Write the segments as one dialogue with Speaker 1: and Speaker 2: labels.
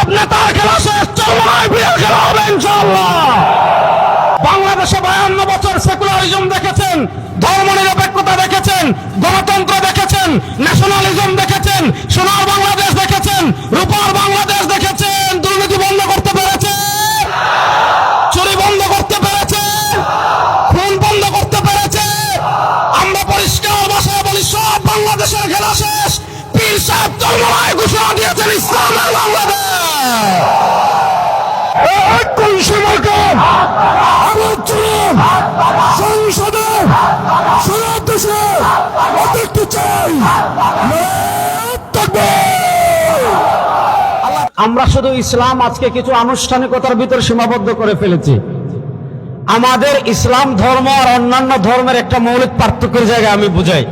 Speaker 1: সব নেতার খেলা শেষ, চরমনায় বিয়ের খেলা হবে ইনশাআল্লাহ। বাংলাদেশে 52 বছর সেকুলারিজম দেখেছেন, ধর্মনিরপেক্ষতা দেখেছেন, গণতন্ত্র দেখেছেন, ন্যাশনালিজম দেখেছেন, সোনার বাংলাদেশ দেখেছেন, রূপার বাংলাদেশ দেখেছেন। দুর্নীতি বন্ধ করতে পেরেছে, চুরি বন্ধ করতে পেরেছে, খুন বন্ধ করতে পেরেছে। আমরা পরিষ্কার ভাষায় বলি, সব বাংলাদেশের খেলা শেষ। পীর সাহেব চরমনায় ঘোষণা দিয়েছেন ইসলামের বাংলাদেশ। কোন সময়কে সংসদে দেশে দেখতে চাই। আমরা শুধু ইসলাম আজকে কিছু আনুষ্ঠানিকতার ভিতরে সীমাবদ্ধ করে ফেলেছি। আমাদের ইসলাম ধর্ম আর অন্যান্য ধর্মের একটা মৌলিক পার্থক্যের জায়গা আমি বুঝাই।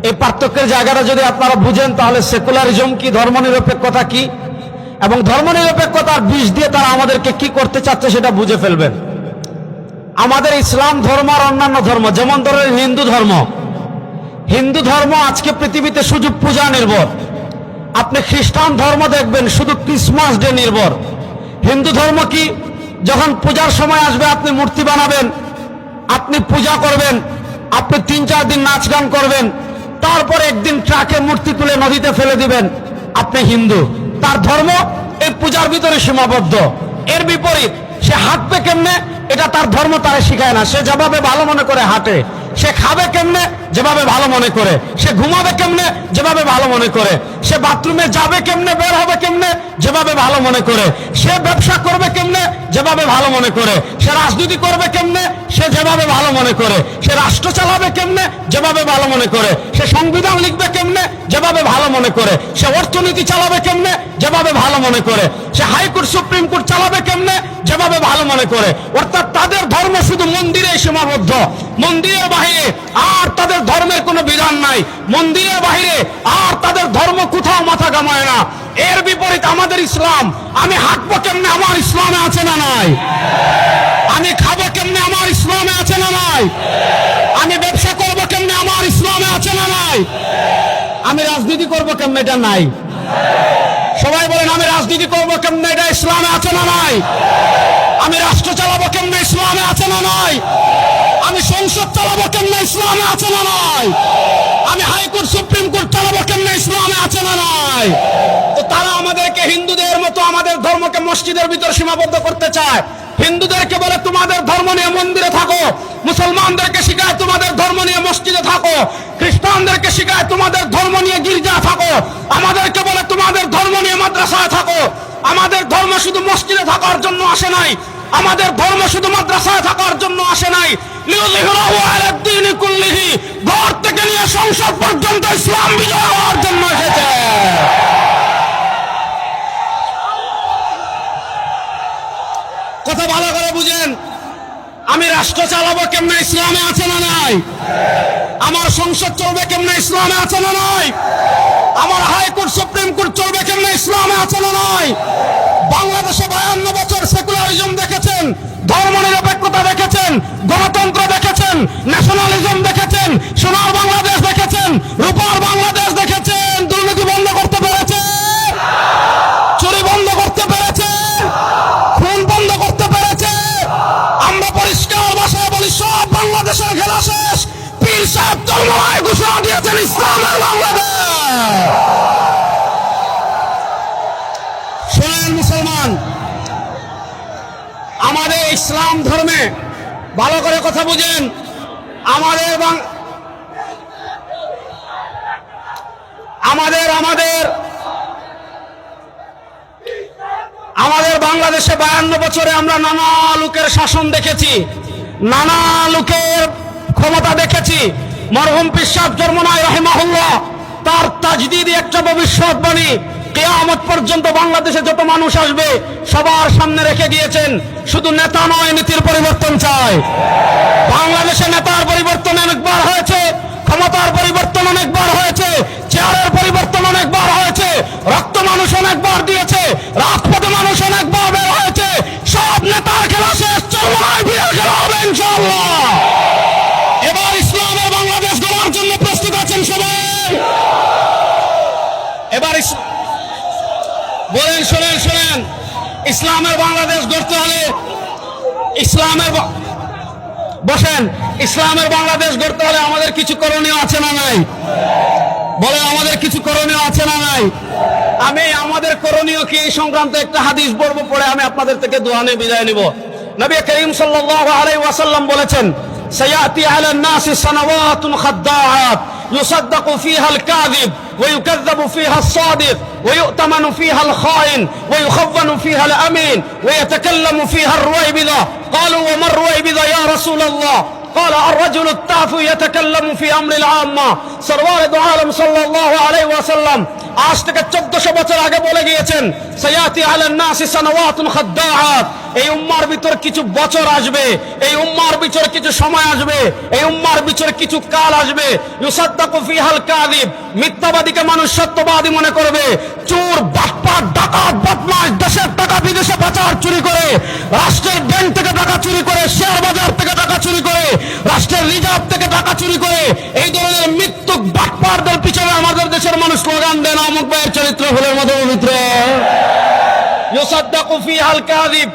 Speaker 1: এই পার্থক্যের জায়গাটা যদি আপনারা বুঝেন, তাহলে সেকুলারিজম কি, ধর্মনিরপেক্ষতা কি, এবং ধর্মনিরপেক্ষতার বিষ দিয়ে তারা আমাদেরকে কি করতে চাচ্ছে সেটা বুঝে ফেলবেন। আমাদের ইসলাম ধর্ম আর অন্যান্য ধর্ম, যেমন ধরেন হিন্দু ধর্ম আজকে পৃথিবীতে শুধু পূজা নির্ভর। আপনি খ্রিস্টান ধর্ম দেখবেন শুধু ক্রিসমাস ডে নির্ভর। হিন্দু ধর্ম কি, যখন পূজার সময় আসবে আপনি মূর্তি বানাবেন, আপনি পূজা করবেন, আপনি 3-4 দিন নাচ গান করবেন, তারপর একদিন ট্রাকে মূর্তি তুলে নদীতে ফেলে দিবেন, আপনি হিন্দু। তার ধর্ম এই পূজার ভিতরে সীমাবদ্ধ। এর বিপরীত সে হাঁটবে কেমনে, এটা তার ধর্ম তারা শিখায় না। সে যেভাবে ভালো মনে করে হাঁটে, সে খাবে কেমনে, যেভাবে ভালো মনে করে, সে ঘুমাবে কেমনে, যেভাবে ভালো মনে করে, সে বাথরুমে যাবে কেমনে, বের হবে কেমনে, যেভাবে ভালো মনে করে, সে ব্যবসা করবে কেমনে, যেভাবে ভালো মনে করে, সে রাজনীতি করবে কেমনে, সে যেভাবে ভালো মনে করে, সে রাষ্ট্র চালাবে কেমনে, যেভাবে ভালো মনে করে, সে সংবিধান লিখবে কেমনে, যেভাবে ভালো মনে করে, সে অর্থনীতি চালাবে কেমনে, যেভাবে ভালো মনে করে, সে হাইকোর্ট সুপ্রিম কোর্ট চালাবে কেমনে, যেভাবে ভালো মনে করে। অর্থাৎ তাদের ধর্ম শুধু মন্দিরে সীমাবদ্ধ, মন্দিরের বাহিরে আর তাদের ধর্মের কোনো বিধান নাই। মন্দিরের বাহিরে আর তাদের ধর্ম কোথাও মাথা ঘামায় না। এর বিপরীত আমাদের ইসলাম, আমি হাঁটবো কেমনে, আমার ইসলামে আছে না নাই? আমি খাবো কেমনে, আমার ইসলামে আছে না নাই? আমি ব্যবসা করবো কেমনে, আমার ইসলামে আছে না নাই? আমি রাজনীতি করবো কেমনে, এটা নাই? সবাই বলেন, আমি রাজনীতি করবো কেমনে, এটা ইসলামে আছে না নাই? আমি রাষ্ট্র চালাবো কেমনে, ইসলামে আছে না নাই? আমি সংসদ চালাবো কেমনে, ইসলামে আছে না নাই? আমি হাইকোর্ট সুপ্রিম কোর্ট চালাবো কেমনে, ইসলামে আছে না নাই? তো তারা আমাদেরকে হিন্দুদের মতো আমাদের ধর্মকে মসজিদের ভিতর সীমাবদ্ধ করতে চায়। হিন্দুদেরকে বলে তোমাদের ধর্ম নিয়ে মন্দিরে থাকো, মুসলমানদেরকে শিখায় তোমাদের ধর্ম নিয়ে মসজিদে থাকো, খ্রিস্টানদেরকে শিখায় তোমাদের ধর্ম নিয়ে গির্জা থাকো, আমাদেরকে বলে তোমাদের ধর্ম নিয়ে মাদ্রাসায় থাকো। আমাদের ধর্ম শুধু মসজিদে থাকার জন্য আসে নাই, আমাদের ধর্ম শুধু মাদ্রাসায় থাকার জন্য আসে নাই। লিউযহিরাহু আলাদ দীনি কুল্লিহি, ঘর থেকে নিয়ে সংসদ পর্যন্ত ইসলাম বিজয় হওয়ার জন্য এসেছে। কথা ভালো করে বুঝেন। আমি রাষ্ট্র চালাবো কেমনে, ইসলামে আছে না নাই? আমার সংসদ চলবে কেমনে, ইসলামে আছে না নাই? আমার হাইকোর্ট সুপ্রিম কোর্ট চলবে কেমনে, ইসলামে আছে না নাই? বাংলাদেশে 52 বছর সেকুলারিজম দেখেছেন, ধর্মনিরপেক্ষতা দেখেছেন, গণতন্ত্র দেখেছেন, ন্যাশনালিজম দেখেছেন, সোনার বাংলাদেশ দেখেছেন, রূপার বাংলাদেশ দেখেছেন। দুর্নীতি বন্ধ করতে পেরেছে, চুরি বন্ধ করতে পেরেছে, খুন বন্ধ করতে পেরেছে। আমরা পরিষ্কার ভাষায় বলি, সব বাংলাদেশের খেলা শেষ। পীর সাহেব চরমনায় ঘোষণা দিয়েছেন ইসলামের বাংলাদেশ। শোনেন মুসলমান, আমাদের ইসলাম ধর্মে ভালো করে কথা বুঝেন। আমাদের বাংলাদেশে 52 বছরে আমরা নানা লোকের শাসন দেখেছি, নানা লোকের ক্ষমতা দেখেছি। মরহুম পীর সাহেব চরমনায় রাহিমাহুল্লাহ তার তাজদীদি একটা ভবিষ্যৎবাণী কিয়ামত পর্যন্ত বাংলাদেশে যত মানুষ আসবে সবার সামনে রেখে গিয়েছেন। শুধু নেতা নয়, নীতির পরিবর্তন চায়। বাংলাদেশে নেতার পরিবর্তন অনেকবার হয়েছে, ক্ষমতার পরিবর্তন অনেকবার হয়েছে, চেয়ারের পরিবর্তন অনেকবার হয়েছে, রক্ত মানুষ অনেকবার দিয়েছে, রাজপথে মানুষ অনেকবার বের হয়েছে। সব নেতার খেলা শেষ, চরমনায় বিয়ের খেলা হবে ইনশাআল্লাহ। এবার ইসলামের বাংলাদেশ গড়ার জন্য প্রস্তুত আছেন সবাই? এবার বলেন, শোনেন শোনেন, ইসলামের বাংলাদেশ গড়তে হলে বসেন, ইসলামের বাংলাদেশ গড়তে হলে আমাদের কিছু করণীয় আছে না নাই? বলে আমাদের কিছু করণীয় আছে না নাই? আমি আমাদের করণীয় কি এই সংক্রান্ত একটা হাদিস পড়ব, পড়ে আমি আপনাদের থেকে দোয়া নিয়ে বিদায় নিব। নবী করিম সাল্লাল্লাহু আলাইহি ওয়াসাল্লাম বলেছেন, সায়াতি আলান নাসি সানাওয়াতুন খাদ্দাআত يصدق فيها الكاذب ويكذب فيها الصادق ويؤتمن فيها الخائن ويخون فيها الأمين ويتكلم فيها الرويبضة. قالوا وما الرويبضة يا رسول الله؟ قال الرجل التافه يتكلم في أمر العامة. সরওয়ার দু আলম সাল্লাল্লাহু আলাইহি ওয়াসাল্লাম আজ থেকে 1400 বছর আগে বলে গিয়েছেন, সায়াতি আলান নাসি সানাওয়াতুন খাদ্দাআত, এই উম্মার ভিতর কিছু বছর আসবে, এই উম্মার ভিতর কিছু সময় আসবে, এই উম্মার ভিতর কিছু কাল আসবে, ইউসাদ্দাকু ফিহাল কাযিব, মিথ্যাবাদীকে মানুষ সত্যবাদী মনে করবে, চোর বাটপার ডাকাত বদমাশ দেশের টাকা বিদেশে পাচার চুরি করে, রাষ্ট্রের ব্যাংক থেকে টাকা চুরি করে, শেয়ার বাজার থেকে টাকা চুরি করে, রাষ্ট্রের রিজার্ভ থেকে টাকা চুরি করে, এই ধরনের মৃত্যুক বাটপারদের পিছনে আমাদের দেশের মানুষ স্লোগান দেন অমুক ভাইয়ের চরিত্র ফুলের মতো পবিত্র। ইউসাদ্দাকু ফিহাল কাযিব,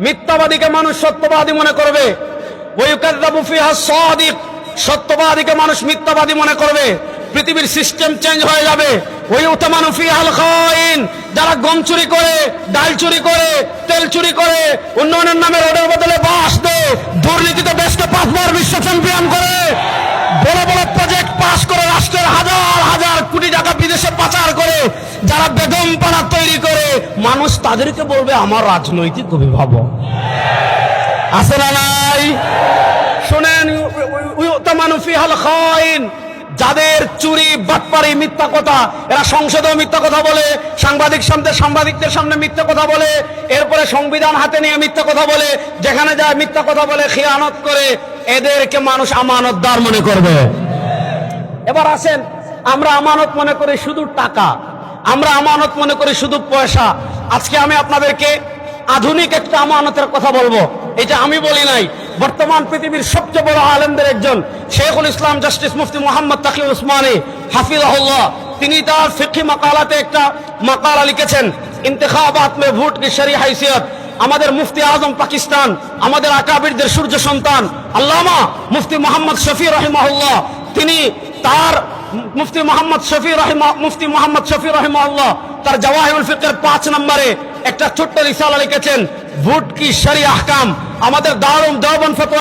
Speaker 1: মিথ্যাবাদীকে মানুষ সত্যবাদী মনে করবে, ওয়ায়ুকাযযাবু ফিহাস সাদিক, সত্যবাদীকে মানুষ মিথ্যাবাদী মনে করবে, পৃথিবীর সিস্টেম চেঞ্জ হয়ে যাবে। ওয়ায়ুতামানু ফিহাল খাইন, যারা গম চুরি করে, ডাল চুরি করে, তেল চুরি করে, উন্নয়নের নামে রোডের বদলে বাস দেয়, দুর্নীতিতে দেশকে 5 বার বিশ্ব চ্যাম্পিয়ন করে, বড় বড় প্রজেক্ট পাস করে রাষ্ট্রের হাজার হাজার কোটি টাকা বিদেশে পাচার করে, যারা বেগম পাড়া তৈরি করে, মানুষ তাদেরকে বলবে আমার রাজনৈতিক অভিভাবক। আছে না নাই? শুনেন, ইউতামানু ফিহাল খাইন, যাদের চুরি বাটপারি মিথ্যা কথা, এরা সংসদেও মিথ্যা কথা বলে, সাংবাদিকদের সামনে মিথ্যা কথা বলে, এরপরে সংবিধান হাতে নিয়ে মিথ্যা কথা বলে, যেখানে যায় মিথ্যা কথা বলে, খিয়ানত করে, এদেরকে মানুষ আমানতদার মনে করবে। এবার আসেন, আমরা আমানত মনে করি শুধু টাকা, আমরা আমানত মনে করি শুধু পয়সা। আজকে আমি আপনাদেরকে আধুনিক একটা আমানতের কথা বলবো, এটা আমি বলি নাই, বর্তমান পৃথিবীর সবচেয়ে বড় আলেমদের একজন শেখুল ইসলাম জাস্টিস মুফতি মোহাম্মদ তাকি উসমানী হাফিজাহুল্লাহ, তিনি তার ফিকহি মাকালাতে একটা মাকালা লিখেছেন, ইন্তেখাবাত মে ভোট কি শরঈ হাইসিয়ত। আমাদের মুফতি আজম পাকিস্তান, আমাদের আকাবিরদের সূর্য সন্তান আল্লামা মুফতি মোহাম্মদ শফি রাহিমাহুল্লাহ, তিনি তার মুফতি মোহাম্মদ শফি রাহিমাহুল্লাহ তার জাওয়াহিরুল ফিকহের 5 নম্বরে একটা ছোট্ট রিসালা লিখেছেন, ভোট কি শরঈ আহকাম। আমাদের দারুল দেওবন্দ ফতোয়া